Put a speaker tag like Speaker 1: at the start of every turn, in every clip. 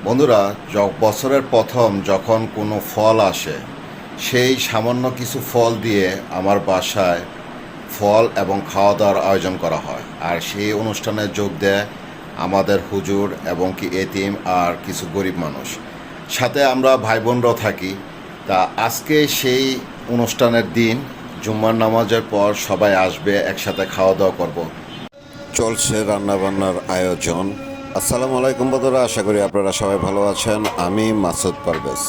Speaker 1: বন্ধুরা, বছরের প্রথম যখন কোনো ফল আসে, সেই সামান্য কিছু ফল দিয়ে আমার বাসায় ফল এবং খাওয়া দাওয়ার আয়োজন করা হয়। আর সেই অনুষ্ঠানে যোগ দেয় আমাদের হুজুর এবং কি এতিম আর কিছু গরিব মানুষ, সাথে আমরা ভাই বোনরাও থাকি। তা আজকে সেই অনুষ্ঠানের দিন, জুম্মার নামাজের পর সবাই আসবে, একসাথে খাওয়া দাওয়া করব। চলছে রান্নাবান্নার আয়োজন। আসসালামু আলাইকুম বন্ধুরা, আশা করি আপনারা সবাই ভালো আছেন। আমি মাসুদ পারভেজ।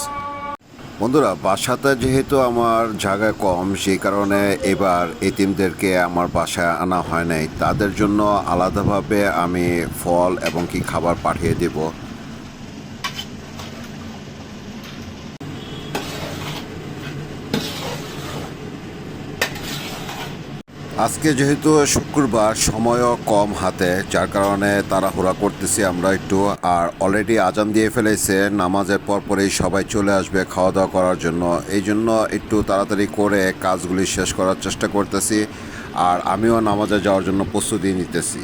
Speaker 1: বন্ধুরা, বাসাতে যেহেতু আমার জায়গা কম, সেই কারণে এবার এতিমদেরকে আমার বাসায় আনা হয় নাই। তাদের জন্য আলাদাভাবে আমি ফল এবং কি খাবার পাঠিয়ে দেব। আজকে যেহেতু শুক্রবার, সময়ও কম হাতে, যার কারণে তাড়াহুড়া করতেছি আমরা একটু। আর অলরেডি আজান দিয়ে ফেলেছে, নামাজের পরপরই সবাই চলে আসবে খাওয়া দাওয়া করার জন্য। এই জন্য একটু তাড়াতাড়ি করে কাজগুলি শেষ করার চেষ্টা করতেছি। আর আমিও নামাজে যাওয়ার জন্য প্রস্তুতি নিতেছি।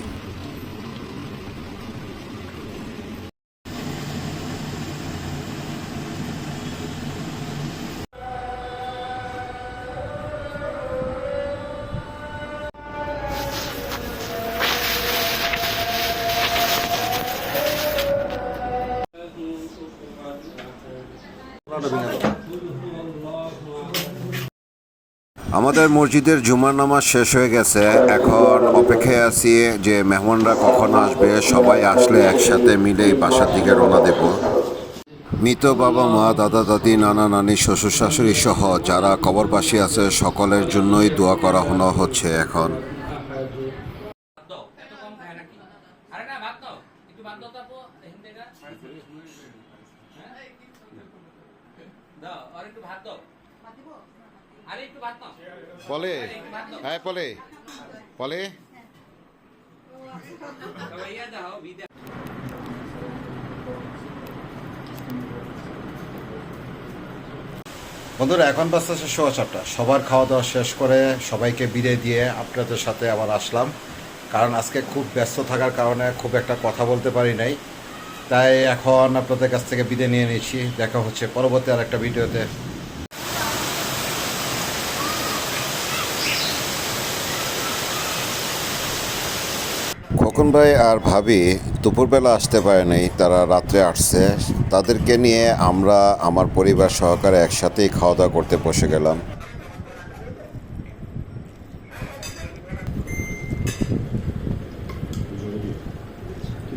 Speaker 1: আমাদের মসজিদের জুমার নামাজ শেষ হয়ে গেছে। এখন অপেক্ষায় আছি যে মেহমানরা কখন আসবে। সবাই আসলে একসাথে মিলেই বাসার দিকে রওনা দেব। মৃত বাবা মা, দাদা দাদি, নানা নানি, শ্বশুর শাশুড়ি সহ যারা কবরবাসী আছে সকলের জন্যই দোয়া করা হচ্ছে এখন। পলে, হ্যাঁ পলে, পলে। বন্ধুরা, এখন বাজতেছে 4:15। সবার খাওয়া দাওয়া শেষ করে সবাইকে বিদায় দিয়ে আপনাদের সাথে আবার আসলাম। কারণ আজকে খুব ব্যস্ত থাকার কারণে খুব একটা কথা বলতে পারি নাই। তাই এখন আপনাদের কাছ থেকে বিদায় নিয়ে নিয়েছি। দেখা হচ্ছে পরবর্তী আর একটা ভিডিওতে। খোকন ভাই আর ভাবি দুপুরবেলা আসতে পারে নাই, তারা রাত্রে আসছে। তাদেরকে নিয়ে আমরা আমার পরিবার সহকারে একসাথেই খাওয়া দাওয়া করতে বসে গেলাম।
Speaker 2: কি